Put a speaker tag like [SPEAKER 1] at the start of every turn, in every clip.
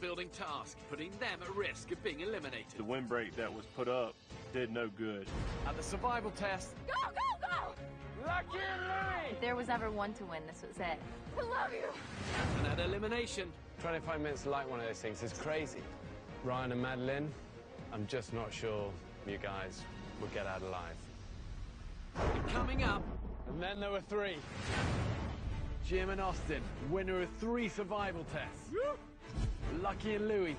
[SPEAKER 1] building task, putting them at risk of being eliminated.
[SPEAKER 2] The windbreak that was put up did no good.
[SPEAKER 1] At the survival test...
[SPEAKER 3] Go, go, go!
[SPEAKER 1] Lucky and Louie!
[SPEAKER 3] If there was ever one to win, this was it. I love you!
[SPEAKER 1] And at elimination...
[SPEAKER 4] 25 minutes to light one of those things is crazy. Ryan and Madeline, I'm just not sure you guys will get out alive.
[SPEAKER 1] And coming up...
[SPEAKER 4] And then there were 3.
[SPEAKER 1] Jim and Austin, winner of 3 survival tests. Lucky and Louie,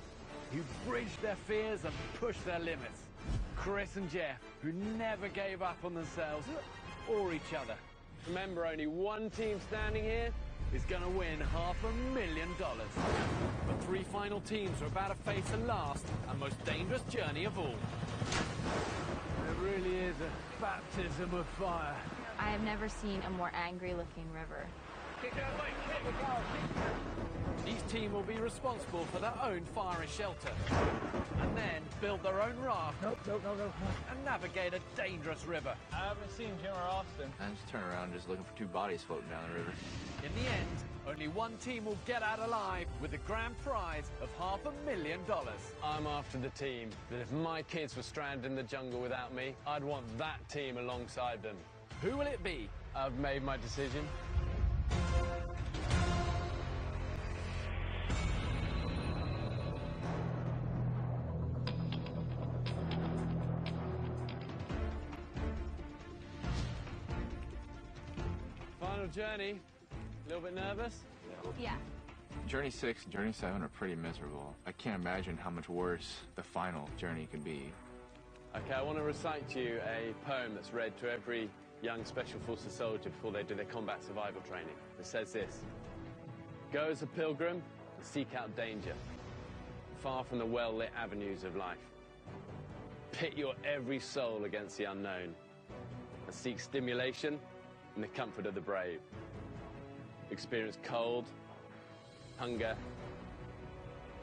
[SPEAKER 1] who bridged their fears and pushed their limits. Chris and Jeff, who never gave up on themselves or each other.
[SPEAKER 4] Remember, only one team standing here
[SPEAKER 1] is going to win $500,000. The 3 final teams are about to face the last and most dangerous journey of all. It really is a baptism of fire.
[SPEAKER 3] I have never seen a more angry-looking river.
[SPEAKER 1] Each team will be responsible for their own fire and shelter, and then build their own raft and navigate a dangerous river.
[SPEAKER 5] I haven't seen Jim or Austin.
[SPEAKER 6] I just turn around just looking for 2 bodies floating down the river.
[SPEAKER 1] In the end, only one team will get out alive with the grand prize of $500,000.
[SPEAKER 4] I'm after the team that if my kids were stranded in the jungle without me, I'd want that team alongside them.
[SPEAKER 1] Who will it be?
[SPEAKER 4] I've made my decision. Final journey. A little bit nervous?
[SPEAKER 3] Yeah.
[SPEAKER 6] Journey 6 and Journey 7 are pretty miserable. I can't imagine how much worse the final journey could be.
[SPEAKER 4] Okay, I want to recite to you a poem that's read to every young Special Forces soldier before they do their combat survival training. It says this: go as a pilgrim and seek out danger, far from the well-lit avenues of life. Pit your every soul against the unknown and seek stimulation in the comfort of the brave. Experience cold, hunger,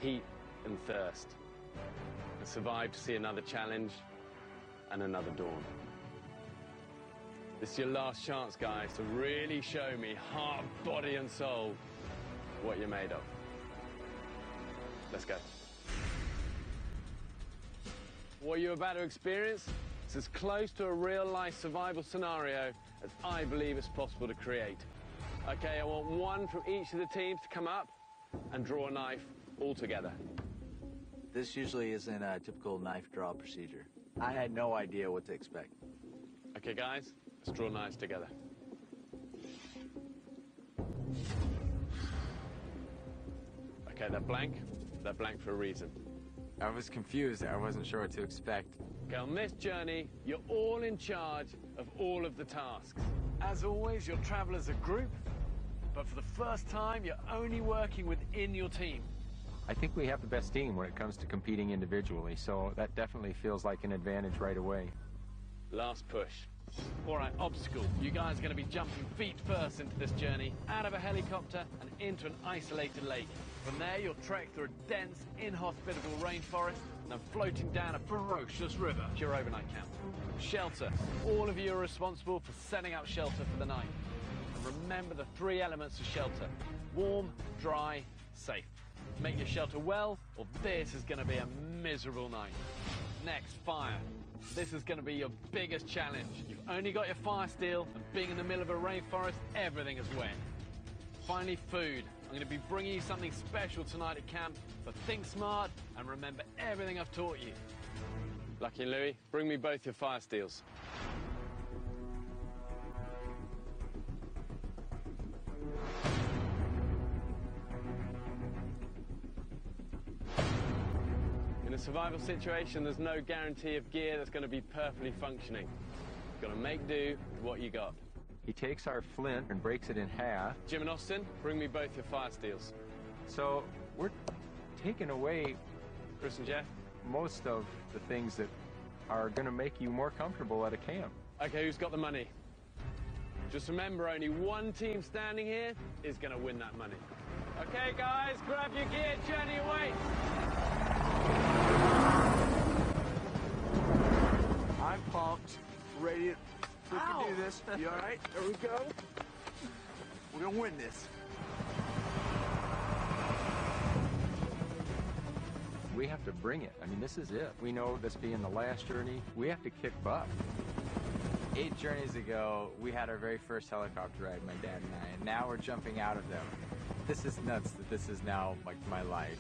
[SPEAKER 4] heat and thirst, and survive to see another challenge and another dawn. This is your last chance, guys, to really show me, heart, body and soul, what you're made of. Let's go. What you're about to experience is as close to a real-life survival scenario as I believe it's possible to create. Okay, I want one from each of the teams to come up and draw a knife all together.
[SPEAKER 6] This usually isn't a typical knife draw procedure. I had no idea what to expect.
[SPEAKER 4] Okay, guys, let's draw knives together. Okay, they're blank. They're blank for a reason.
[SPEAKER 6] I was confused. I wasn't sure what to expect.
[SPEAKER 4] Okay, on this journey, you're all in charge of all of the tasks.
[SPEAKER 1] As always, you'll travel as a group, but for the first time, you're only working within your team.
[SPEAKER 7] I think we have the best team when it comes to competing individually, so that definitely feels like an advantage right away.
[SPEAKER 4] Last push.
[SPEAKER 1] All right, obstacle. You guys are going to be jumping feet first into this journey, out of a helicopter and into an isolated lake. From there, you'll trek through a dense, inhospitable rainforest and then floating down a ferocious river to your overnight camp. Shelter. All of you are responsible for setting up shelter for the night. And remember the 3 elements of shelter: warm, dry, safe. Make your shelter well, or this is going to be a miserable night. Next, fire. This is going to be your biggest challenge. You've only got your fire steel, and being in the middle of a rainforest, everything is wet. Finally, food. I'm going to be bringing you something special tonight at camp, so think smart and remember everything I've taught you.
[SPEAKER 4] Lucky and Louie, bring me both your fire steels. In a survival situation, there's no guarantee of gear that's going to be perfectly functioning. You've got to make do with what you got.
[SPEAKER 7] He takes our flint and breaks it in half.
[SPEAKER 4] Jim and Austin, bring me both your fire steels.
[SPEAKER 7] So we're taking away
[SPEAKER 4] Chris and Jeff?
[SPEAKER 7] most of the things that are going to make you more comfortable at a camp.
[SPEAKER 4] Okay, who's got the money? Just remember, only one team standing here is going to win that money. Okay, guys, grab your gear, journey away.
[SPEAKER 2] I'm pumped, ready to freaking do this. You all right? There we go. We're gonna win this.
[SPEAKER 7] we have to bring it. I mean, this is it. We know this being the last journey, we have to kick butt.
[SPEAKER 8] 8 journeys ago, we had our very first helicopter ride, my dad and I, and now we're jumping out of them. This is nuts that this is now like my life.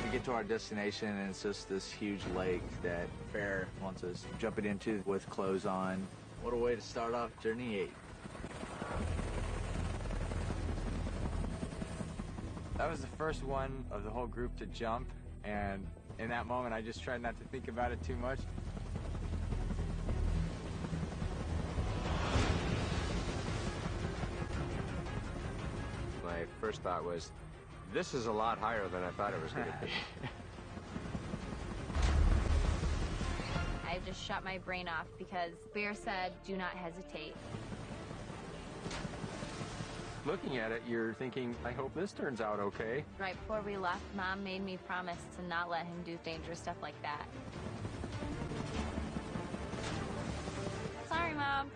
[SPEAKER 8] We get to our destination and it's just this huge lake that Bear wants us jumping into with clothes on. What a way to start off Journey 8. That was the first one of the whole group to jump, and in that moment I just tried not to think about it too much.
[SPEAKER 7] My first thought was, this is a lot higher than I thought it was going to be.
[SPEAKER 3] I just shut my brain off because Bear said, do not hesitate.
[SPEAKER 7] Looking at it, you're thinking, I hope this turns out okay.
[SPEAKER 3] Right before we left, Mom made me promise to not let him do dangerous stuff like that. Sorry, Mom.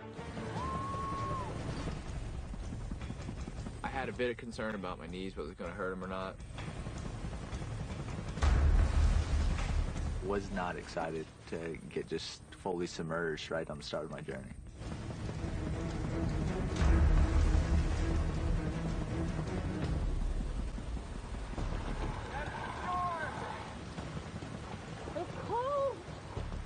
[SPEAKER 6] I had a bit of concern about my knees, whether it was going to hurt them or not.
[SPEAKER 8] Was not excited to get just fully submerged right on the start of my journey.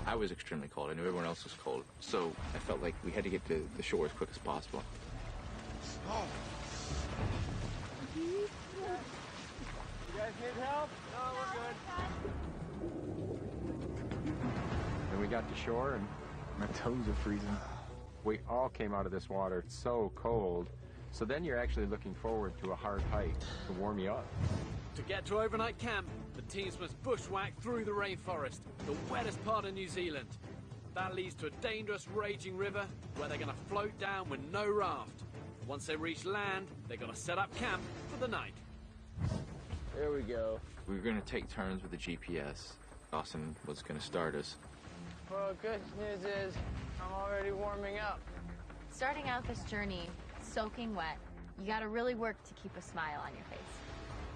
[SPEAKER 6] I was extremely cold. I knew everyone else was cold. So I felt like we had to get to the shore as quick as possible.
[SPEAKER 2] Oh. You guys need help? No, we're good.
[SPEAKER 7] And we got to shore and my toes are freezing. We all came out of this water so cold. So then you're actually looking forward to a hard hike to warm you up.
[SPEAKER 1] To get to overnight camp, the teams must bushwhack through the rainforest, the wettest part of New Zealand. That leads to a dangerous, raging river where they're going to float down with no raft. Once they reach land, they're going to set up camp for the night.
[SPEAKER 2] There we go.
[SPEAKER 6] We were going to take turns with the GPS. Austin was going to start us.
[SPEAKER 5] Well, good news is I'm already warming up.
[SPEAKER 3] Starting out this journey, soaking wet, you gotta really work to keep a smile on your face.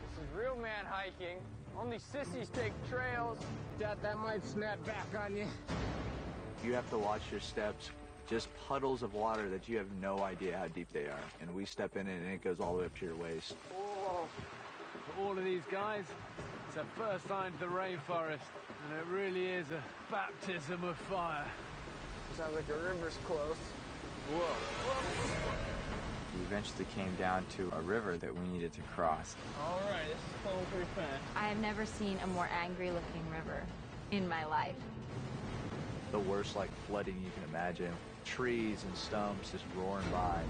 [SPEAKER 5] This is real man hiking. Only sissies take trails.
[SPEAKER 2] Doubt that might snap back on you.
[SPEAKER 8] You have to watch your steps. Just puddles of water that you have no idea how deep they are. And we step in it and it goes all the way up to your waist.
[SPEAKER 1] Whoa. For all of these guys, it's their first time to the rainforest, and it really is a baptism of fire.
[SPEAKER 5] Sounds like the river's close.
[SPEAKER 1] Whoa.
[SPEAKER 8] We eventually came down to a river that we needed to cross.
[SPEAKER 5] All right, this is flowing pretty fast.
[SPEAKER 3] I have never seen a more angry-looking river in my life.
[SPEAKER 8] The worst, like, flooding you can imagine. Trees and stumps just roaring by.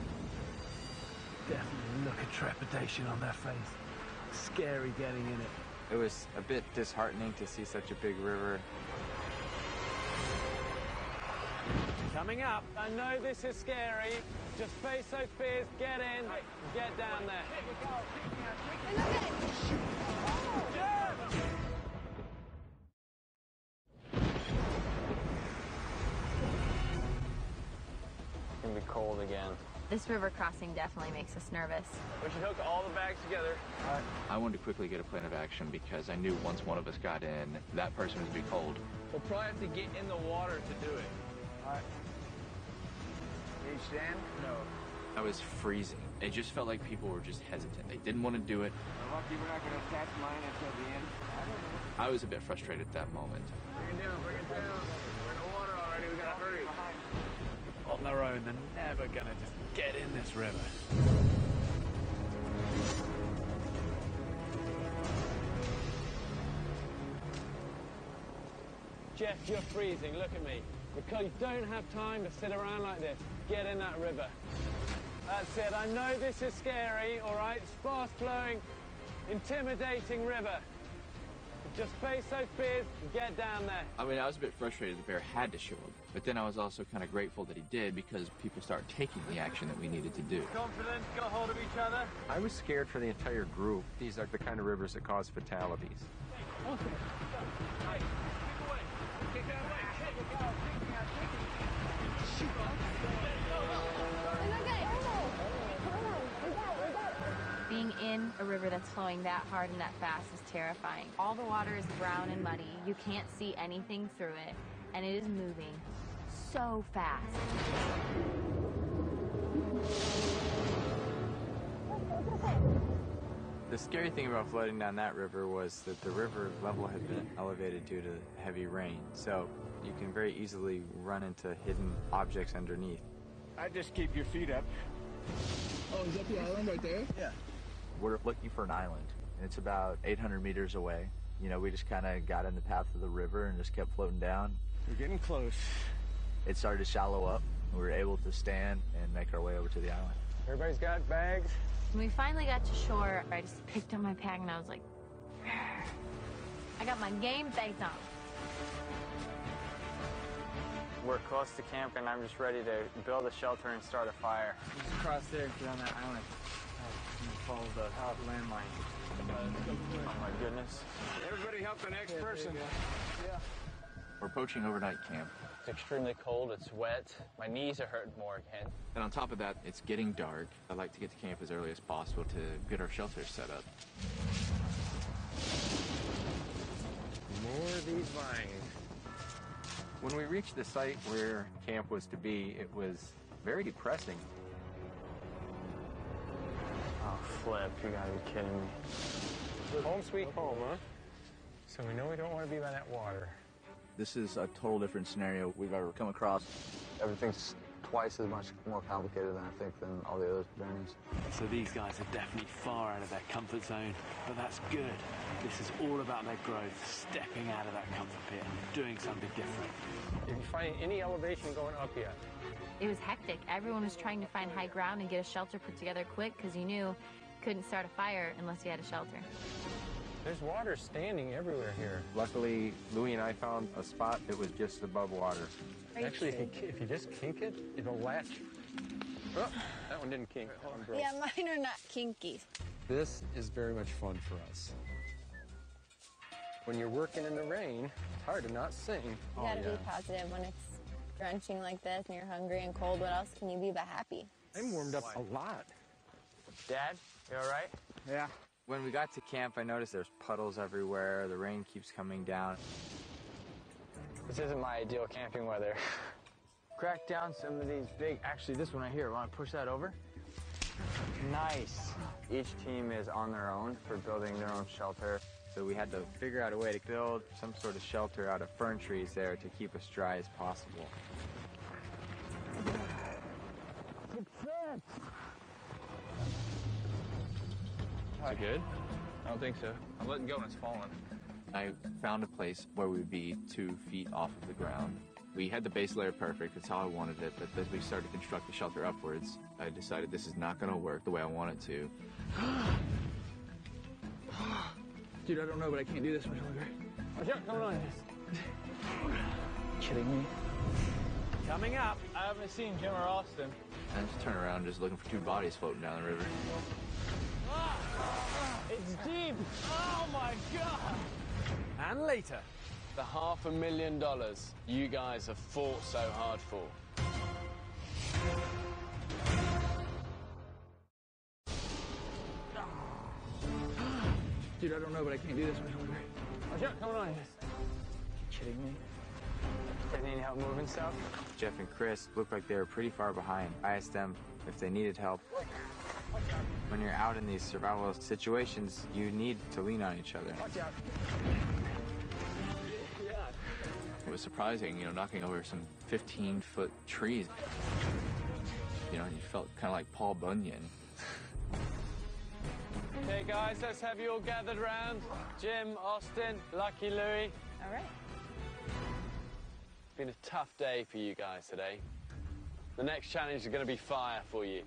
[SPEAKER 1] Definitely look of trepidation on their face. Scary getting in it.
[SPEAKER 8] It was a bit disheartening to see such a big river.
[SPEAKER 1] Coming up.
[SPEAKER 5] I know this is scary. Just face those fears, get in, get down there. It's gonna be cold again.
[SPEAKER 3] This river crossing definitely makes us nervous.
[SPEAKER 5] We should hook all the bags together.
[SPEAKER 6] I wanted to quickly get a plan of action because I knew once one of us got in, that person would be cold.
[SPEAKER 5] We'll probably have to get in the water to do it.
[SPEAKER 2] All right. You stand? No.
[SPEAKER 6] I was freezing. It just felt like people were just hesitant. They didn't want to do it.
[SPEAKER 2] We're lucky we're not going to attach mine until the end.
[SPEAKER 6] I was a bit frustrated at that moment.
[SPEAKER 2] Bring it down, bring it down. We're in the water already, we gotta hurry.
[SPEAKER 1] On their own, they're never gonna just get in this river.
[SPEAKER 5] Jeff, you're freezing, look at me. Because you don't have time to sit around like this. Get in that river. That's it, I know this is scary, all right? It's fast-flowing, intimidating river. Just face those fears and get down there.
[SPEAKER 6] I mean, I was a bit frustrated the bear had to show up, but then I was also kind of grateful that he did because people started taking the action that we needed to do.
[SPEAKER 5] Confident, got hold of each other.
[SPEAKER 7] I was scared for the entire group. These are the kind of rivers that cause fatalities.
[SPEAKER 3] Being in a river that's flowing that hard and that fast is terrifying. All the water is brown and muddy. You can't see anything through it, and it is moving so fast.
[SPEAKER 8] The scary thing about floating down that river was that the river level had been elevated due to heavy rain, so you can very easily run into hidden objects underneath.
[SPEAKER 2] I just keep your feet up.
[SPEAKER 9] Oh, is that the island right there?
[SPEAKER 2] Yeah.
[SPEAKER 10] We're looking for an island, and it's about 800 meters away. You know, we just kind of got in the path of the river and just kept floating down.
[SPEAKER 2] We're getting close.
[SPEAKER 10] It started to shallow up, and we were able to stand and make our way over to the island.
[SPEAKER 5] Everybody's got bags?
[SPEAKER 3] When we finally got to shore, I just picked up my pack and I was like, I got my game face on.
[SPEAKER 8] We're close to camp, and I'm just ready to build a shelter and start a fire. Just across there, get on that island. Follow the landmine. Oh my goodness.
[SPEAKER 2] Everybody help the next person.
[SPEAKER 6] We're approaching overnight camp.
[SPEAKER 5] It's extremely cold, it's wet. My knees are hurting more again.
[SPEAKER 6] And on top of that, it's getting dark. I'd like to get to camp as early as possible to get our shelters set up.
[SPEAKER 2] More of these vines.
[SPEAKER 7] When we reached the site where camp was to be, it was very depressing.
[SPEAKER 8] Oh, flip, you gotta be kidding me.
[SPEAKER 5] Home sweet home, huh? So we know we don't want to be by that water.
[SPEAKER 10] This is a total different scenario we've ever come across.
[SPEAKER 11] Everything's twice as much more complicated than I think than all the other journeys.
[SPEAKER 1] So these guys are definitely far out of their comfort zone, but that's good. This is all about their growth, stepping out of that comfort pit, doing something different.
[SPEAKER 5] Have you find any elevation going up yet?
[SPEAKER 3] It was hectic. Everyone was trying to find high ground and get a shelter put together quick because you knew you couldn't start a fire unless you had a shelter.
[SPEAKER 5] There's water standing everywhere here.
[SPEAKER 7] Luckily, Louie and I found a spot that was just above water.
[SPEAKER 5] Actually, if you just kink it, it'll latch. Oh, that one didn't kink. That one broke.
[SPEAKER 12] Yeah, mine are not kinky.
[SPEAKER 2] This is very much fun for us. When you're working in the rain, it's hard to not sing.
[SPEAKER 12] You gotta be positive when it's drenching like this and you're hungry and cold. What else can you be but happy?
[SPEAKER 2] I'm warmed up a lot.
[SPEAKER 8] Dad, you all right?
[SPEAKER 2] Yeah.
[SPEAKER 8] When we got to camp, I noticed there's puddles everywhere. The rain keeps coming down. This isn't my ideal camping weather. Crack down some of these big... Actually, this one right here. Want to push that over? Nice. Each team is on their own for building their own shelter. So we had to figure out a way to build some sort of shelter out of fern trees there to keep us dry as possible.
[SPEAKER 6] Is it good?
[SPEAKER 5] I don't think so.
[SPEAKER 6] I'm letting go and it's falling. I found a place where we would be 2 feet off of the ground. We had the base layer perfect, that's how I wanted it, but as we started to construct the shelter upwards, I decided this is not gonna work the way I want it to.
[SPEAKER 9] Dude, I don't know, but I can't do this much longer.
[SPEAKER 5] What's going on?
[SPEAKER 9] Kidding me?
[SPEAKER 1] Coming up.
[SPEAKER 5] I haven't seen Jim or Austin.
[SPEAKER 6] I just turn around just looking for 2 bodies floating down the river.
[SPEAKER 5] It's deep. Oh my God.
[SPEAKER 1] And later.
[SPEAKER 4] The $500,000 you guys have fought so hard for.
[SPEAKER 9] Dude, I don't know, but I can't do this much longer.
[SPEAKER 5] What's going on?
[SPEAKER 9] Kidding me?
[SPEAKER 8] They need help moving stuff? Jeff and Chris looked like they were pretty far behind. I asked them if they needed help. When you're out in these survival situations, you need to lean on each other.
[SPEAKER 6] It was surprising, you know, knocking over some 15-foot trees. You know, you felt kind of like Paul Bunyan.
[SPEAKER 4] Okay, guys, let's have you all gathered round. Jim, Austin, Lucky Louie.
[SPEAKER 12] All right.
[SPEAKER 4] It's been a tough day for you guys today. The next challenge is going to be fire for you.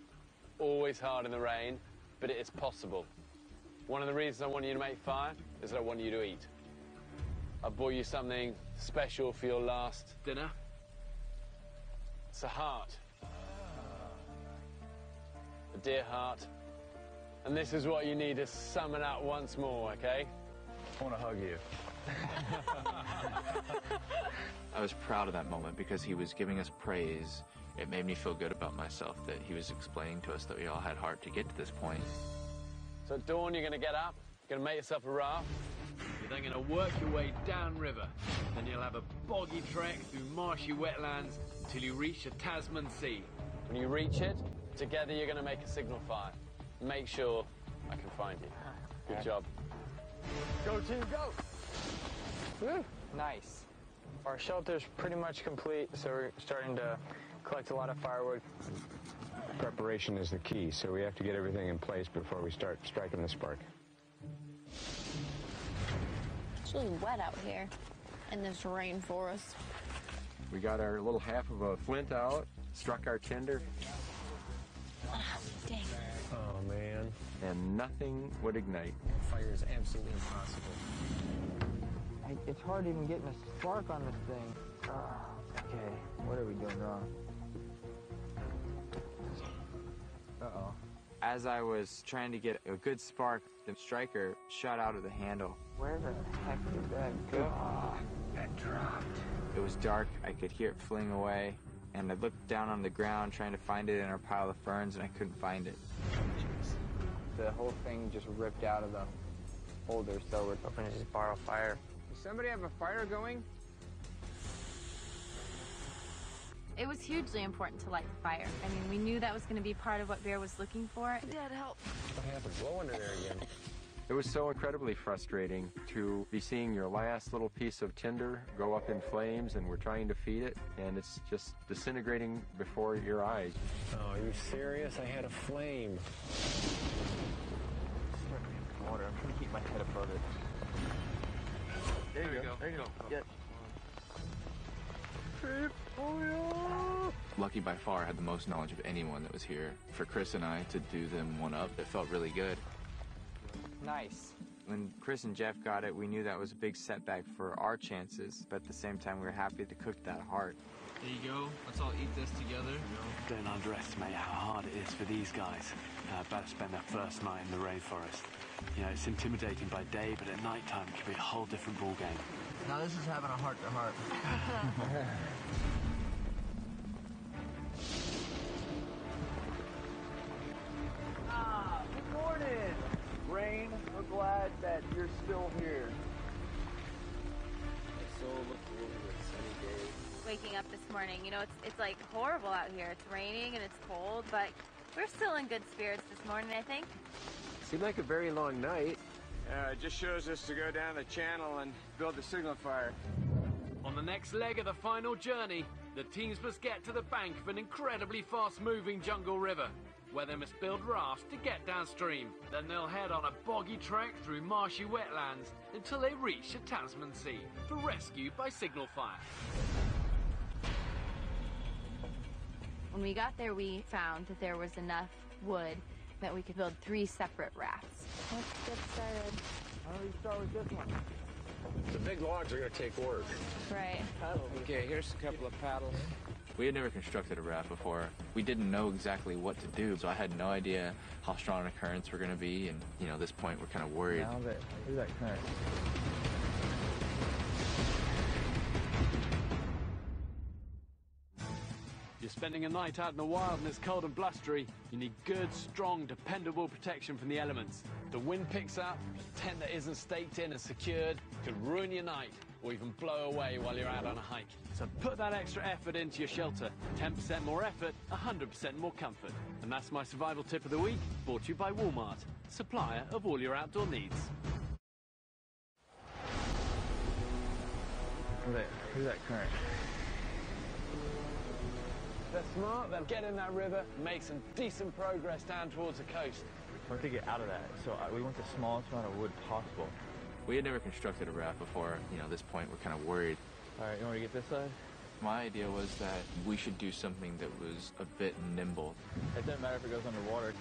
[SPEAKER 4] Always hard in the rain, but it is possible. One of the reasons I want you to make fire is that I want you to eat. I bought you something special for your last dinner. It's a heart. A deer heart. And this is what you need to summon up once more, okay?
[SPEAKER 2] I want to hug you.
[SPEAKER 6] I was proud of that moment because he was giving us praise. It made me feel good about myself that he was explaining to us that we all had heart to get to this point.
[SPEAKER 4] So at dawn, you're going to get up, you're going to make yourself a raft.
[SPEAKER 1] You're then going to work your way downriver. Then you'll have a boggy trek through marshy wetlands until you reach the Tasman Sea.
[SPEAKER 4] When you reach it, together you're going to make a signal fire. Make sure I can find you. Good job.
[SPEAKER 8] Go, team, go! Woo. Nice. Our shelter's pretty much complete, so we're starting to collect a lot of firewood.
[SPEAKER 7] Preparation is the key, so we have to get everything in place before we start striking the spark.
[SPEAKER 12] It's really wet out here in this rainforest.
[SPEAKER 7] We got our little half of a flint out, struck our tinder.
[SPEAKER 12] Dang.
[SPEAKER 7] Oh, man. And nothing would ignite.
[SPEAKER 8] Fire is absolutely impossible. It's hard even getting a spark on this thing. Okay, what are we doing wrong? Uh-oh.
[SPEAKER 10] As I was trying to get a good spark, the striker shot out of the handle.
[SPEAKER 8] Where the heck did that go?
[SPEAKER 7] That dropped.
[SPEAKER 10] It was dark, I could hear it fling away, and I looked down on the ground trying to find it in our pile of ferns, and I couldn't find it.
[SPEAKER 8] Jeez. The whole thing just ripped out of the holder, so we're hoping to just borrow fire. Does somebody have a fire going?
[SPEAKER 3] It was hugely important to light the fire. I mean, we knew that was going to be part of what Bear was looking for. Dad, help.
[SPEAKER 7] What happened? Blow under there again. It was so incredibly frustrating to be seeing your last little piece of tinder go up in flames, and we're trying to feed it, and it's just disintegrating before your eyes.
[SPEAKER 2] Oh, are you serious? I had a flame.
[SPEAKER 8] Water. I'm trying to keep my head above it. There you go. There you go. Yeah.
[SPEAKER 6] Lucky by far had the most knowledge of anyone that was here. For Chris and I to do them one up, it felt really good.
[SPEAKER 8] Nice.
[SPEAKER 10] When Chris and Jeff got it, we knew that was a big setback for our chances, but at the same time, we were happy to cook that heart.
[SPEAKER 1] There you go. Let's all eat this together.
[SPEAKER 4] Don't underestimate how hard it is for these guys about to spend their first night in the rainforest. You know, it's intimidating by day, but at night time it can be a whole different ball game.
[SPEAKER 9] Now this is having a heart-to-heart.
[SPEAKER 2] Good morning, Rain. We're glad that you're still here.
[SPEAKER 6] So look forward to sunny days.
[SPEAKER 3] Waking up this morning, you know, it's like horrible out here. It's raining and it's cold, but we're still in good spirits this morning, I think.
[SPEAKER 2] Seemed like a very long night.
[SPEAKER 7] It just shows us to go down the channel and build the signal fire.
[SPEAKER 1] On the next leg of the final journey, the teams must get to the bank of an incredibly fast-moving jungle river, where they must build rafts to get downstream. Then they'll head on a boggy trek through marshy wetlands until they reach the Tasman Sea for rescue by signal fire.
[SPEAKER 3] When we got there, we found that there was enough wood that we could build 3 separate rafts.
[SPEAKER 12] Let's get started.
[SPEAKER 8] Why don't we start with this one?
[SPEAKER 7] The big logs are going to take work.
[SPEAKER 12] Right.
[SPEAKER 8] Okay, here's a couple of paddles.
[SPEAKER 6] We had never constructed a raft before. We didn't know exactly what to do, so I had no idea how strong the currents were going to be, and, you know, at this point, we're kind of worried.
[SPEAKER 8] Now that, where's that current?
[SPEAKER 1] You're spending a night out in the wild and it's cold and blustery. You need good, strong, dependable protection from the elements. If the wind picks up, a tent that isn't staked in and secured could ruin your night or even blow away while you're out on a hike. So put that extra effort into your shelter. 10% more effort, 100% more comfort. And that's my survival tip of the week, brought to you by Walmart, supplier of all your outdoor needs.
[SPEAKER 8] Where's that current?
[SPEAKER 4] They're smart, they'll get in that river, make some decent progress down towards the coast.
[SPEAKER 8] We have to get out of that, so we want the smallest amount of wood possible.
[SPEAKER 6] We had never constructed a raft before. You know, at this point, we're kind of worried.
[SPEAKER 8] All right, you want to get this side?
[SPEAKER 6] My idea was that we should do something that was a bit nimble.
[SPEAKER 8] It doesn't matter if it goes underwater.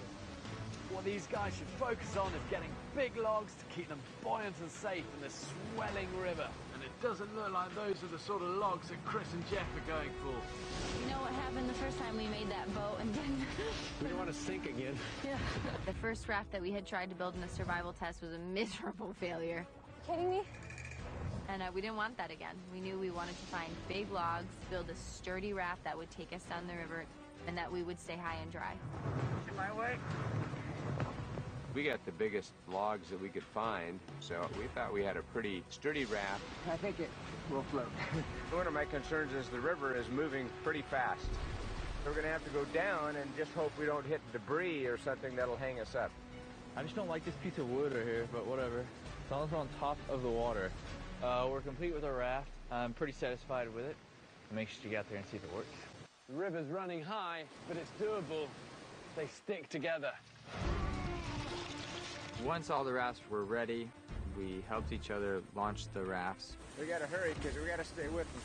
[SPEAKER 1] What these guys should focus on is getting big logs to keep them buoyant and safe in this swelling river. And it doesn't look like those are the sort of logs that Chris and Jeff are going for.
[SPEAKER 12] You know what happened the first time we made that boat and didn't...
[SPEAKER 2] We don't want to sink again.
[SPEAKER 3] Yeah. The first raft that we had tried to build in a survival test was a miserable failure.
[SPEAKER 12] Kidding me?
[SPEAKER 3] And we didn't want that again. We knew we wanted to find big logs, build a sturdy raft that would take us down the river, and that we would stay high and dry.
[SPEAKER 8] My way.
[SPEAKER 3] All right, you want to get this side?
[SPEAKER 8] My way. Okay, here's a couple of paddles. We had never constructed a raft before. We didn't know exactly what to do, so I
[SPEAKER 7] We got the biggest logs that we could find, so we thought we had a pretty sturdy raft.
[SPEAKER 2] I think it will float. One of my concerns is the river is moving pretty fast. We're going to have to go down and just hope we don't hit debris or something that'll hang us up.
[SPEAKER 8] I just don't like this piece of wood right here, but whatever. As long as we're on top of the water. We're complete with our raft. I'm pretty satisfied with it. Make sure you get out there and see if it works.
[SPEAKER 5] The river's running high, but it's doable. They stick together.
[SPEAKER 6] Once all the rafts were ready, we helped each other launch the rafts.
[SPEAKER 2] We got to hurry because we got to stay with them.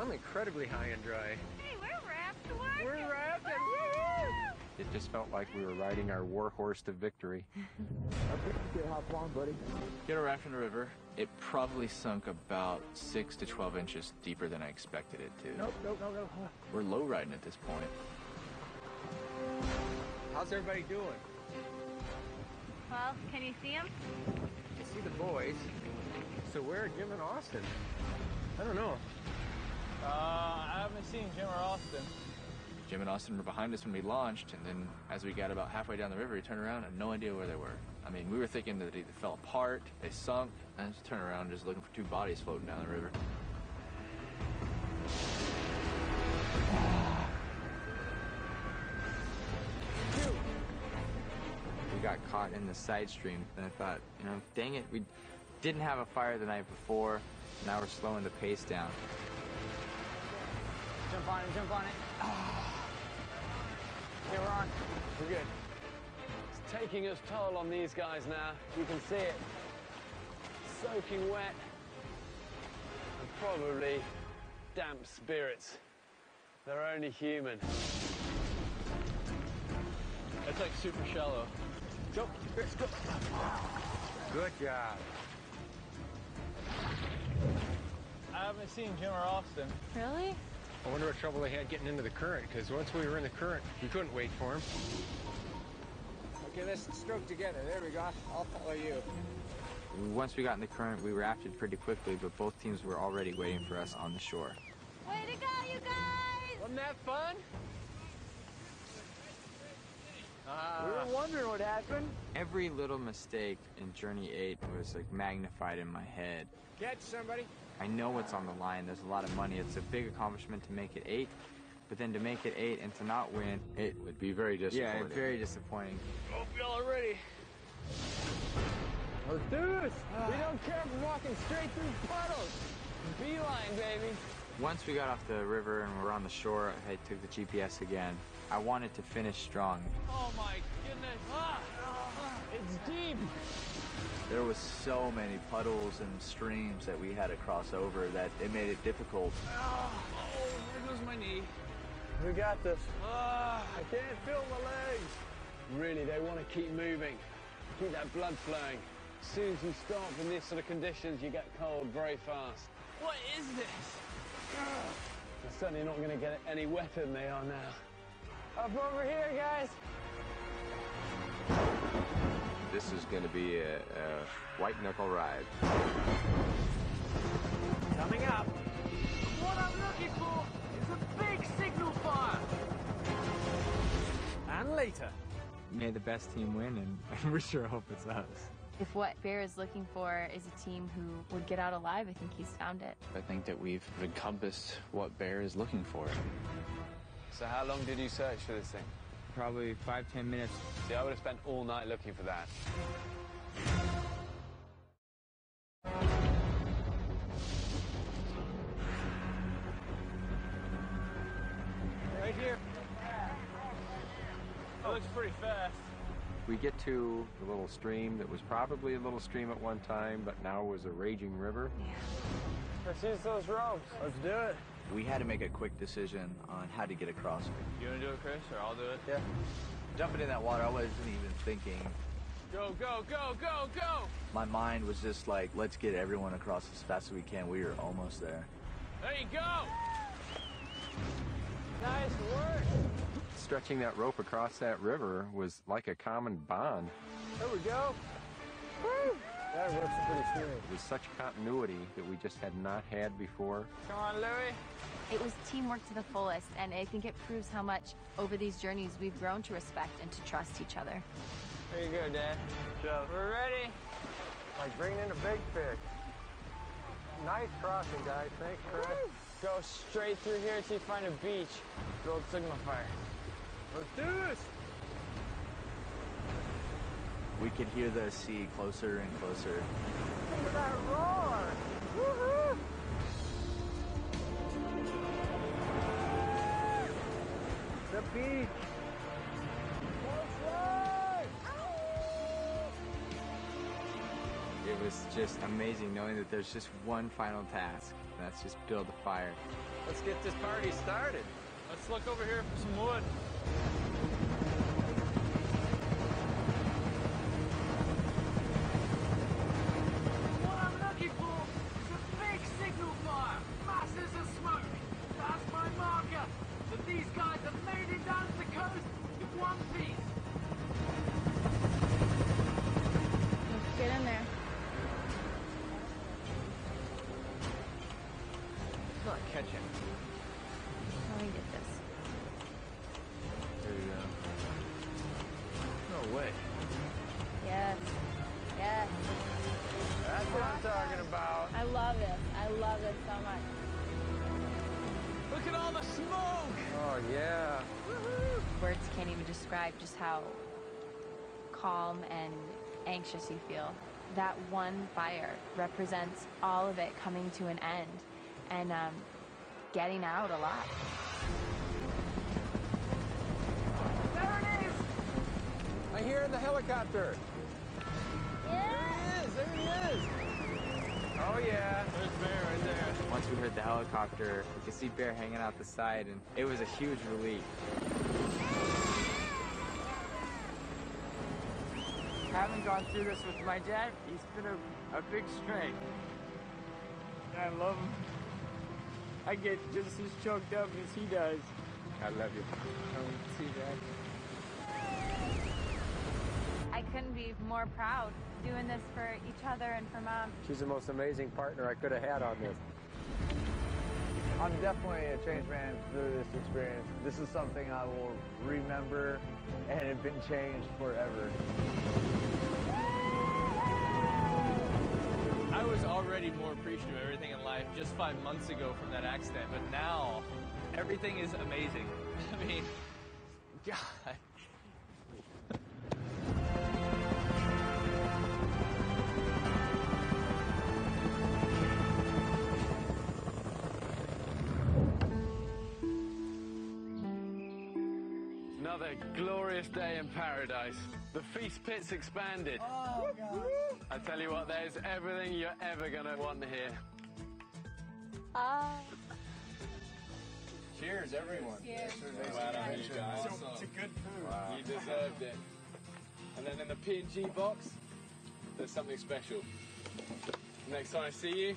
[SPEAKER 2] I'm incredibly high and dry.
[SPEAKER 3] Hey, we're rafting.
[SPEAKER 2] We're rafting. Woo!
[SPEAKER 7] It just felt like we were riding our war horse to victory.
[SPEAKER 2] Hop on, buddy.
[SPEAKER 6] Get a raft in the river. It probably sunk about 6 to 12 inches deeper than I expected it to.
[SPEAKER 2] Nope.
[SPEAKER 6] We're low riding at this point.
[SPEAKER 2] How's everybody doing?
[SPEAKER 3] Well, can you see him?
[SPEAKER 2] I see the boys. So where are Jim and Austin? I don't know.
[SPEAKER 8] I haven't seen Jim or Austin.
[SPEAKER 6] Jim and Austin were behind us when we launched, and then as we got about halfway down the river, we turned around and had no idea where they were. I mean, we were thinking that they either fell apart, they sunk, and just turned around just looking for two bodies floating down the river. We got caught in the side stream, and I thought, you know, dang it, we didn't have a fire the night before, now we're slowing the pace down.
[SPEAKER 8] Jump on it, jump on it. Okay, we're on. We're good.
[SPEAKER 5] It's taking its toll on these guys now. You can see it. Soaking wet. And probably damp spirits. They're only human.
[SPEAKER 8] It's like super shallow.
[SPEAKER 2] Go, let's go. Good job.
[SPEAKER 8] I haven't seen Jim or Austin.
[SPEAKER 3] Really?
[SPEAKER 2] I wonder what trouble they had getting into the current, because once we were in the current, we couldn't wait for them. Okay, let's stroke together. There we go. I'll follow you.
[SPEAKER 6] Once we got in the current, we rafted pretty quickly, but both teams were already waiting for us on the shore.
[SPEAKER 3] Way to go, you guys!
[SPEAKER 2] Wasn't that fun?
[SPEAKER 8] We were wondering what happened.
[SPEAKER 6] Every little mistake in Journey 8 was like magnified in my head.
[SPEAKER 2] Catch somebody.
[SPEAKER 6] I know what's on the line. There's a lot of money. It's a big accomplishment to make it 8, but then to make it 8 and to not win, it
[SPEAKER 7] would be very disappointing.
[SPEAKER 6] Yeah, very disappointing.
[SPEAKER 8] Hope y'all are ready. Let's do this. We don't care if we're walking straight through puddles. Beeline, baby.
[SPEAKER 6] Once we got off the river and we were on the shore, I took the GPS again. I wanted to finish strong.
[SPEAKER 8] Oh my goodness. It's deep.
[SPEAKER 10] There was so many puddles and streams that we had to cross over that it made it difficult.
[SPEAKER 8] Oh, there goes my knee.
[SPEAKER 5] We got this. I can't feel my legs. Really, they want to keep moving. Keep that blood flowing. As soon as you stop in these sort of conditions, you get cold very fast.
[SPEAKER 8] What is this?
[SPEAKER 5] They're certainly not going to get any wetter than they are now.
[SPEAKER 8] Up over here, guys.
[SPEAKER 7] This is going to be a white knuckle ride.
[SPEAKER 8] Coming up. What I'm looking for is a big signal fire. And later.
[SPEAKER 6] May the best team win, and I sure hope it's us.
[SPEAKER 3] If what Bear is looking for is a team who would get out alive, I think he's found it.
[SPEAKER 6] I think that we've encompassed what Bear is looking for.
[SPEAKER 4] So how long did you search for this thing?
[SPEAKER 6] Probably 5-10 minutes.
[SPEAKER 4] See, I would have spent all night looking for that.
[SPEAKER 8] Right here. That looks pretty fast.
[SPEAKER 7] We get to the little stream that was probably a little stream at one time, but now was a raging river.
[SPEAKER 8] Let's use those ropes. Let's do it.
[SPEAKER 10] We had to make a quick decision on how to get across.
[SPEAKER 8] You want to do it, Chris, or I'll do it?
[SPEAKER 10] Yeah. Jumping in that water, I wasn't even thinking.
[SPEAKER 8] Go, go, go, go, go!
[SPEAKER 10] My mind was just like, let's get everyone across as fast as we can. We are almost there.
[SPEAKER 8] There you go! Nice work!
[SPEAKER 7] Stretching that rope across that river was like a common bond.
[SPEAKER 8] There we go. Woo! That works pretty smooth.
[SPEAKER 7] It was such continuity that we just had not had before.
[SPEAKER 8] Come on, Louie.
[SPEAKER 3] It was teamwork to the fullest, and I think it proves how much over these journeys we've grown to respect and to trust each other.
[SPEAKER 8] There you go, Dad. So, we're ready.
[SPEAKER 2] Like bringing in a big fish. Nice crossing, guys. Thanks, Chris.
[SPEAKER 8] Go straight through here till you find a beach. Build signifier.
[SPEAKER 2] Let's do this.
[SPEAKER 10] We could hear the sea closer and closer.
[SPEAKER 2] Look at that roar. Woohoo! The beach.
[SPEAKER 8] It was just amazing knowing that there's just one final task, and that's just build a fire.
[SPEAKER 5] Let's get this party started. Let's look over here for some wood.
[SPEAKER 1] What I'm looking for is a big signal fire, masses of smoke. That's my marker that these guys have made it down to the coast in one piece.
[SPEAKER 12] Let's get in there.
[SPEAKER 3] Look,
[SPEAKER 8] Catch him.
[SPEAKER 3] let me get this.
[SPEAKER 8] There you go. No way.
[SPEAKER 12] Yes. Yes.
[SPEAKER 8] That's what I'm talking about.
[SPEAKER 12] I love this. I love this so much.
[SPEAKER 5] Look at all the smoke!
[SPEAKER 2] Oh, yeah.
[SPEAKER 3] Words can't even describe just how calm and anxious you feel. That one fire represents all of it coming to an end and getting out alive.
[SPEAKER 2] There it is! I hear the helicopter.
[SPEAKER 12] Yeah.
[SPEAKER 2] There he is! Oh, yeah.
[SPEAKER 5] There's Bear right there.
[SPEAKER 8] Once we heard the helicopter, we could see Bear hanging out the side, and it was a huge relief. Having gone through this with my dad, he's been a big strength. I love him. I get just as choked up as he does.
[SPEAKER 2] I love you.
[SPEAKER 8] See that?
[SPEAKER 3] I couldn't be more proud doing this for each other and for Mom.
[SPEAKER 2] She's the most amazing partner I could have had on this.
[SPEAKER 11] I'm definitely a changed man through this experience. This is something I will remember and have been changed forever.
[SPEAKER 5] I was already more appreciative of everything in life just 5 months ago from that accident, but now everything is amazing. I mean, God.
[SPEAKER 4] Another glorious day in paradise. The feast pit's expanded.
[SPEAKER 9] Oh, God.
[SPEAKER 4] I tell you what, there's everything you're ever gonna want to hear.
[SPEAKER 6] Cheers, everyone.
[SPEAKER 12] Cheers.
[SPEAKER 4] Glad I met you guys.
[SPEAKER 9] It's a good food.
[SPEAKER 4] Wow. You deserved it. And then in the P&G box, there's something special. Next time I see you,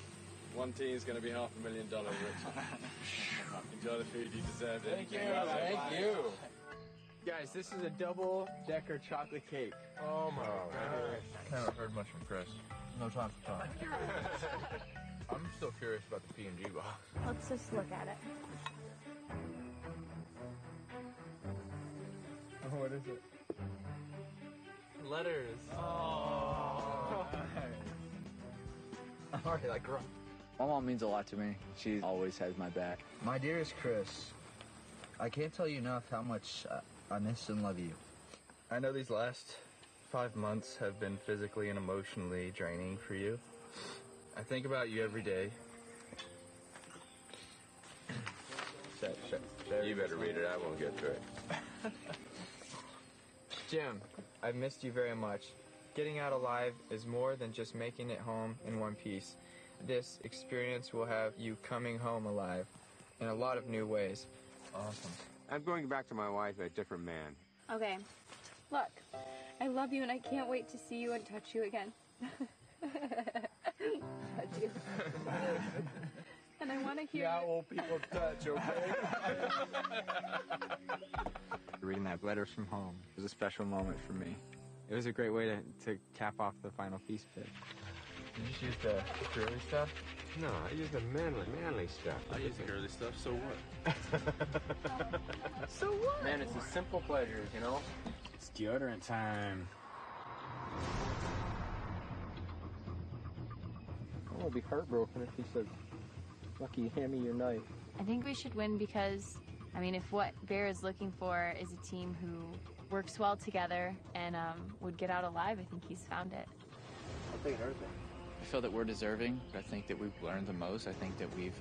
[SPEAKER 4] one team's going to be $500,000 rich. Enjoy the food, you deserved it.
[SPEAKER 8] Thank you. Thank you. Guys, this is a double-decker chocolate cake.
[SPEAKER 2] Oh, my God.
[SPEAKER 6] I haven't heard much from Chris.
[SPEAKER 11] No time for talk.
[SPEAKER 6] I'm still curious about the P&G box.
[SPEAKER 12] Let's just look at it.
[SPEAKER 8] Oh, what is it?
[SPEAKER 5] Letters.
[SPEAKER 8] Oh.
[SPEAKER 11] I'm already like, my mom means a lot to me. She always has my back.
[SPEAKER 9] My dearest Chris, I can't tell you enough how much I miss and love you.
[SPEAKER 6] I know these last 5 months have been physically and emotionally draining for you. I think about you every day.
[SPEAKER 7] You better read it. I won't get to it.
[SPEAKER 8] Jim, I've missed you very much. Getting out alive is more than just making it home in one piece. This experience will have you coming home alive in a lot of new ways.
[SPEAKER 6] Awesome.
[SPEAKER 2] I'm going back to my wife a different man.
[SPEAKER 12] Okay. Look, I love you and I can't wait to see you and touch you again. Touch you. And I want to hear.
[SPEAKER 8] Yeah, old people touch, okay? Reading that letters from home was a special moment for me. It was a great way to cap off the final feast pit. You just use the girly stuff?
[SPEAKER 2] No, I use the manly stuff.
[SPEAKER 6] I use the girly stuff, so what?
[SPEAKER 3] So what?
[SPEAKER 7] Man, it's the simple pleasures, you know?
[SPEAKER 5] It's deodorant time.
[SPEAKER 7] I will be heartbroken if he said, "Lucky, hand me your knife."
[SPEAKER 3] I think we should win because, I mean, if what Bear is looking for is a team who works well together and would get out alive, I think he's found it.
[SPEAKER 11] I'll take everything.
[SPEAKER 6] I feel that we're deserving. I think that we've learned the most. I think that we've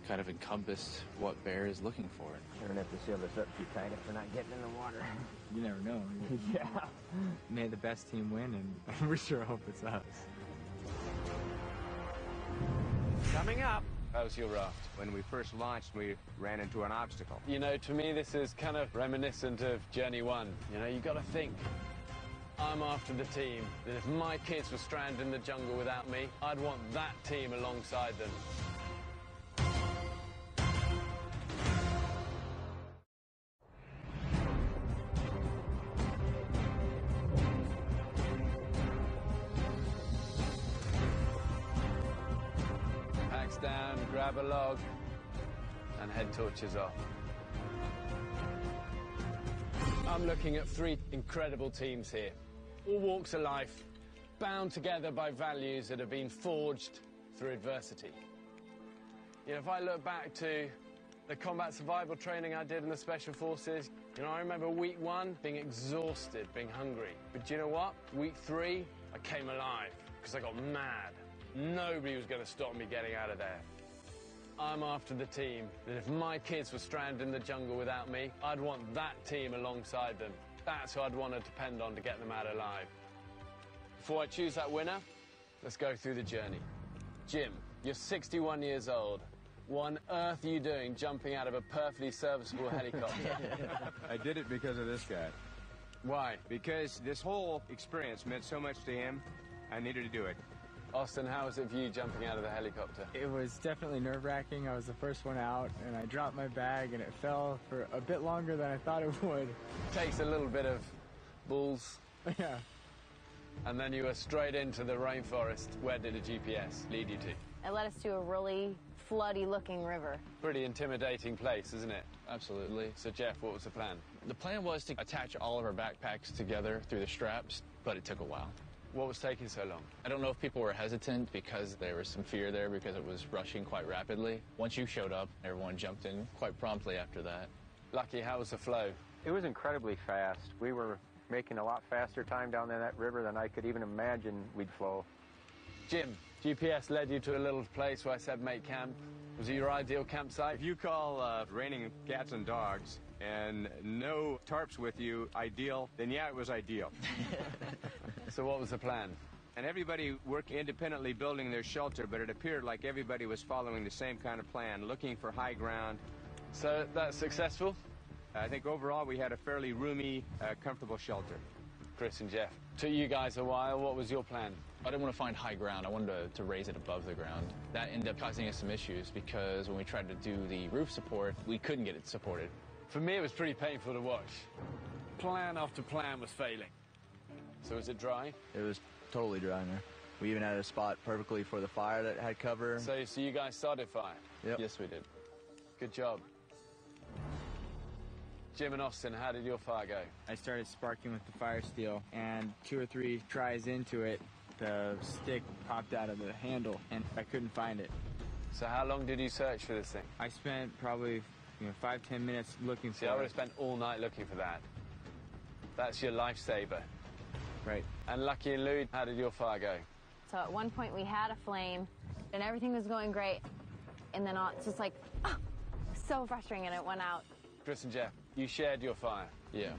[SPEAKER 6] kind of encompassed what Bear is looking for.
[SPEAKER 2] You're gonna have to seal this up too tight if we're not getting in the water.
[SPEAKER 8] You never know.
[SPEAKER 11] Yeah.
[SPEAKER 8] May the best team win, and we sure hope it's us.
[SPEAKER 2] Coming up.
[SPEAKER 4] How's your raft?
[SPEAKER 2] When we first launched, we ran into an obstacle.
[SPEAKER 4] You know, to me, this is kind of reminiscent of Journey 1. You know, you got to think. I'm after the team. That if my kids were stranded in the jungle without me, I'd want that team alongside them. Packs down, grab a log, and head torches off. I'm looking at 3 incredible teams here. All walks of life, bound together by values that have been forged through adversity. You know, if I look back to the combat survival training I did in the Special Forces, you know, I remember week 1 being exhausted, being hungry. But you know what? Week 3, I came alive because I got mad. Nobody was going to stop me getting out of there. I'm after the team that if my kids were stranded in the jungle without me, I'd want that team alongside them. That's who I'd want to depend on to get them out alive. Before I choose that winner, let's go through the journey. Jim, you're 61 years old. What on earth are you doing jumping out of a perfectly serviceable helicopter?
[SPEAKER 2] I did it because of this guy.
[SPEAKER 4] Why?
[SPEAKER 2] Because this whole experience meant so much to him, I needed to do it.
[SPEAKER 4] Austin, how was it for you jumping out of the helicopter?
[SPEAKER 8] It was definitely nerve-wracking. I was the first one out, and I dropped my bag, and it fell for a bit longer than I thought it would.
[SPEAKER 4] Takes a little bit of balls.
[SPEAKER 8] Yeah.
[SPEAKER 4] And then you were straight into the rainforest. Where did the GPS lead you to?
[SPEAKER 12] It led us to a really floody-looking river.
[SPEAKER 4] Pretty intimidating place, isn't it?
[SPEAKER 6] Absolutely.
[SPEAKER 4] So, Jeff, what was the plan?
[SPEAKER 6] The plan was to attach all of our backpacks together through the straps, but it took a while.
[SPEAKER 4] What was taking so long?
[SPEAKER 6] I don't know if people were hesitant because there was some fear there because it was rushing quite rapidly. Once you showed up, everyone jumped in quite promptly after that.
[SPEAKER 4] Lucky, how was the flow?
[SPEAKER 7] It was incredibly fast. We were making a lot faster time down in that river than I could even imagine we'd flow.
[SPEAKER 4] Jim, GPS led you to a little place where I said make camp. Was it your ideal campsite?
[SPEAKER 2] If you call raining cats and dogs and no tarps with you ideal, then yeah, it was ideal.
[SPEAKER 4] So what was the plan?
[SPEAKER 2] And everybody worked independently building their shelter, but it appeared like everybody was following the same kind of plan, looking for high ground.
[SPEAKER 4] So that's successful?
[SPEAKER 2] I think overall we had a fairly roomy, comfortable shelter.
[SPEAKER 4] Chris and Jeff, took you guys a while. What was your plan?
[SPEAKER 6] I didn't want to find high ground. I wanted to raise it above the ground. That ended up causing us some issues because when we tried to do the roof support, we couldn't get it supported.
[SPEAKER 4] For me, it was pretty painful to watch. Plan after plan was failing. So was it dry?
[SPEAKER 10] It was totally dry in there. We even had a spot perfectly for the fire that had cover.
[SPEAKER 4] So you guys started fire?
[SPEAKER 10] Yep.
[SPEAKER 6] Yes, we did.
[SPEAKER 4] Good job. Jim and Austin, how did your fire go?
[SPEAKER 8] I started sparking with the fire steel, and 2 or 3 tries into it, the stick popped out of the handle, and I couldn't find it.
[SPEAKER 4] So how long did you search for this thing?
[SPEAKER 8] I spent probably 5-10 minutes looking for it.
[SPEAKER 4] See, I would have spent all night looking for that. That's your lifesaver.
[SPEAKER 8] Right.
[SPEAKER 4] And Lucky and Lou, how did your fire go?
[SPEAKER 12] So at one point we had a flame, and everything was going great, and then it's just like, so frustrating, and it went out.
[SPEAKER 4] Chris and Jeff, you shared your fire.
[SPEAKER 6] Yeah.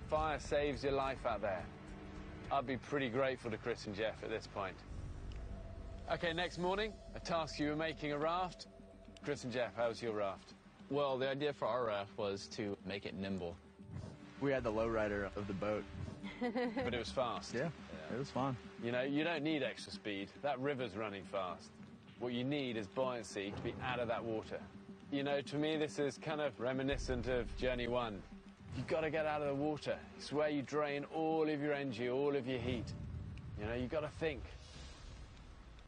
[SPEAKER 4] Fire saves your life out there. I'd be pretty grateful to Chris and Jeff at this point. Okay, next morning, a task you were making a raft. Chris and Jeff, how was your raft?
[SPEAKER 6] Well, the idea for our raft was to make it nimble.
[SPEAKER 10] We had the lowrider of the boat.
[SPEAKER 4] But it was fast.
[SPEAKER 10] Yeah, it was fun.
[SPEAKER 4] You know, you don't need extra speed. That river's running fast. What you need is buoyancy to be out of that water. You know, to me, this is kind of reminiscent of Journey 1. You've got to get out of the water. It's where you drain all of your energy, all of your heat. You know, you've got to think.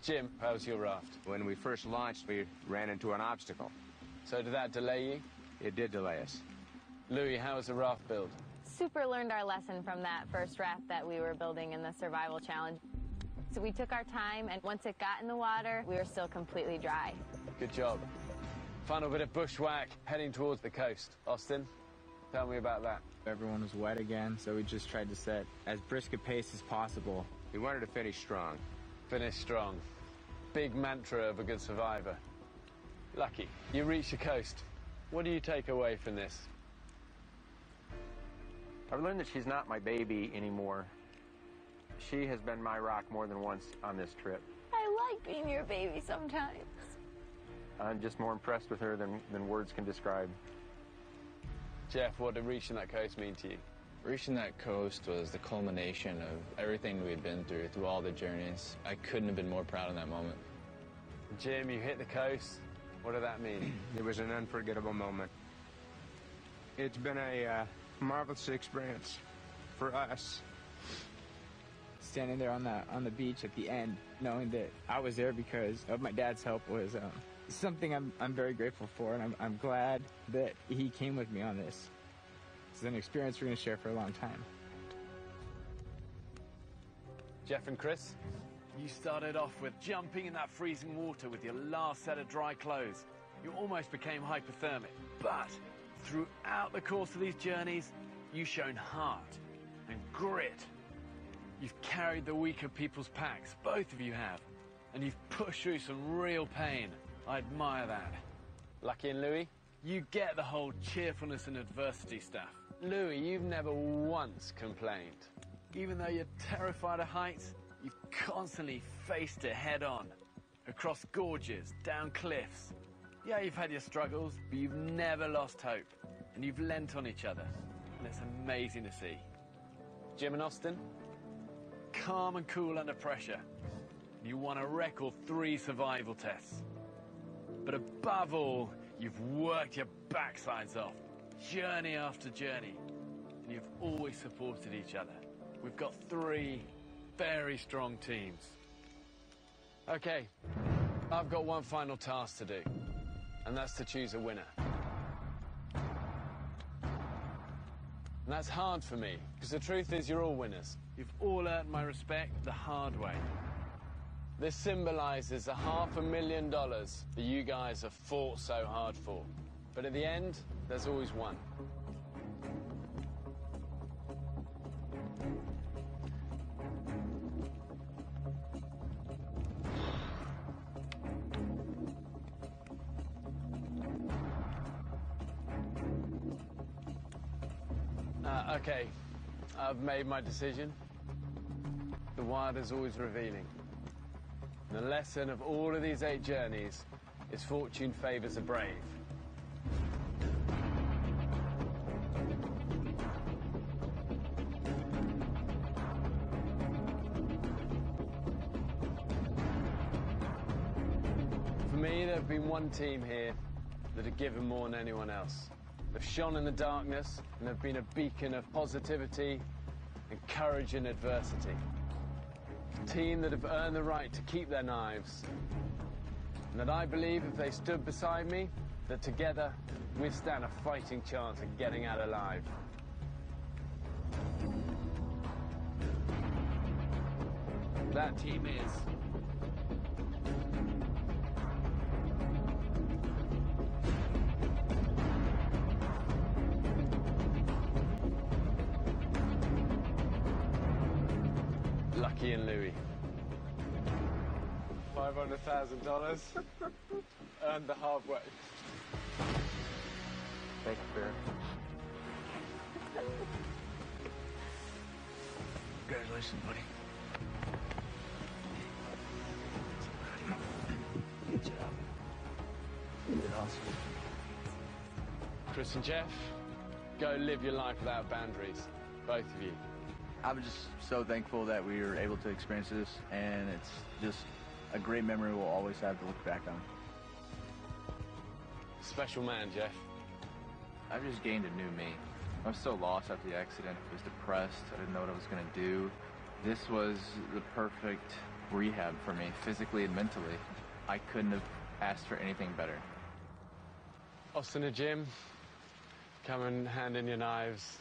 [SPEAKER 4] Jim, how was your raft?
[SPEAKER 2] When we first launched, we ran into an obstacle.
[SPEAKER 4] So did that delay you?
[SPEAKER 2] It did delay us.
[SPEAKER 4] Louis, how was the raft build?
[SPEAKER 12] Super learned our lesson from that first raft that we were building in the survival challenge. So we took our time, and once it got in the water, we were still completely dry.
[SPEAKER 4] Good job. Final bit of bushwhack, heading towards the coast. Austin, tell me about that.
[SPEAKER 8] Everyone was wet again, so we just tried to set as brisk a pace as possible.
[SPEAKER 2] We wanted to finish strong.
[SPEAKER 4] Finish strong. Big mantra of a good survivor. Lucky, you reached the coast. What do you take away from this?
[SPEAKER 7] I've learned that she's not my baby anymore. She has been my rock more than once on this trip.
[SPEAKER 12] I like being your baby sometimes.
[SPEAKER 7] I'm just more impressed with her than words can describe.
[SPEAKER 4] Jeff, what did reaching that coast mean to you?
[SPEAKER 6] Reaching that coast was the culmination of everything we had been through all the journeys. I couldn't have been more proud in that moment.
[SPEAKER 4] Jim, you hit the coast. What did that mean?
[SPEAKER 2] It was an unforgettable moment. It's been a marvelous experience for us.
[SPEAKER 8] Standing there on the beach at the end, knowing that I was there because of my dad's help was something I'm very grateful for, and I'm glad that he came with me on this. It's an experience we're going to share for a long time.
[SPEAKER 4] Jeff and Chris?
[SPEAKER 1] You started off with jumping in that freezing water with your last set of dry clothes. You almost became hypothermic. But throughout the course of these journeys, you've shown heart and grit. You've carried the weaker people's packs, both of you have. And you've pushed through some real pain. I admire that.
[SPEAKER 4] Lucky and Louis?
[SPEAKER 1] You get the whole cheerfulness and adversity stuff.
[SPEAKER 4] Louis, you've never once complained.
[SPEAKER 1] Even though you're terrified of heights, you've constantly faced it head on. Across gorges, down cliffs. Yeah, you've had your struggles, but you've never lost hope. And you've lent on each other. And it's amazing to see.
[SPEAKER 4] Jim and Austin?
[SPEAKER 1] Calm and cool under pressure. You won a record 3 survival tests. But above all, you've worked your backsides off, journey after journey. And you've always supported each other. We've got 3 very strong teams.
[SPEAKER 4] Okay, I've got one final task to do, and that's to choose a winner. And that's hard for me, because the truth is you're all winners.
[SPEAKER 1] You've all earned my respect the hard way.
[SPEAKER 4] This symbolizes the $500,000 that you guys have fought so hard for. But at the end, there's always one. Okay, I've made my decision. The wild is always revealing. And the lesson of all of these 8 journeys is fortune favors the brave. For me, there have been one team here that have given more than anyone else. They've shone in the darkness and have been a beacon of positivity and courage in adversity. A team that have earned the right to keep their knives. And that I believe if they stood beside me, that together we'd stand a fighting chance of getting out alive. That team is... Lucky and Louis. $500,000 earned the hard way.
[SPEAKER 7] Thank you, Bear.
[SPEAKER 9] Congratulations, buddy.
[SPEAKER 8] Good job. You did awesome.
[SPEAKER 4] Chris and Jeff, go live your life without boundaries. Both of you.
[SPEAKER 10] I'm just so thankful that we were able to experience this, and it's just a great memory we'll always have to look back on.
[SPEAKER 4] Special man, Jeff.
[SPEAKER 6] I've just gained a new me. I was so lost after the accident. I was depressed. I didn't know what I was going to do. This was the perfect rehab for me, physically and mentally. I couldn't have asked for anything better.
[SPEAKER 4] Us in the gym, coming hand in your knives.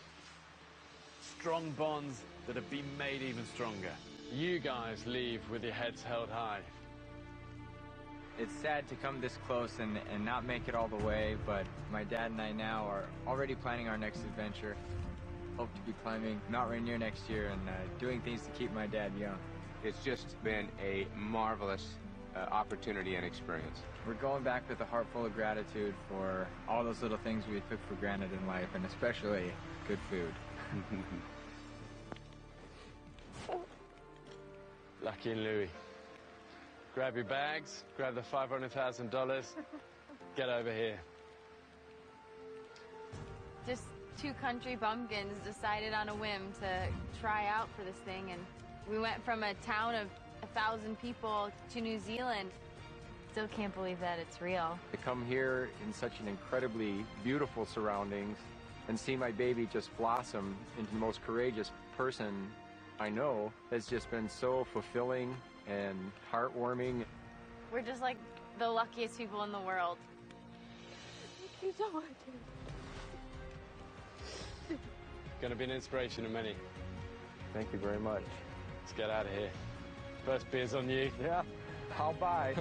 [SPEAKER 1] Strong bonds that have been made even stronger.
[SPEAKER 4] You guys leave with your heads held high.
[SPEAKER 8] It's sad to come this close and not make it all the way, but my dad and I now are already planning our next adventure. Hope to be climbing Mount Rainier next year and doing things to keep my dad young.
[SPEAKER 2] It's just been a marvelous opportunity and experience.
[SPEAKER 8] We're going back with a heart full of gratitude for all those little things we took for granted in life, and especially good food.
[SPEAKER 4] Lucky and Louie. Grab your bags, grab the $500,000, get over here.
[SPEAKER 3] Just two country bumpkins decided on a whim to try out for this thing, and we went from a town of 1,000 people to New Zealand. Still can't believe that it's real.
[SPEAKER 7] To come here in such an incredibly beautiful surroundings and see my baby just blossom into the most courageous person I know has just been so fulfilling and heartwarming.
[SPEAKER 3] We're just like the luckiest people in the world. Thank you so much.
[SPEAKER 4] Gonna be an inspiration to many.
[SPEAKER 7] Thank you very much.
[SPEAKER 4] Let's get out of here. First beer's on you.
[SPEAKER 7] Yeah, I'll buy.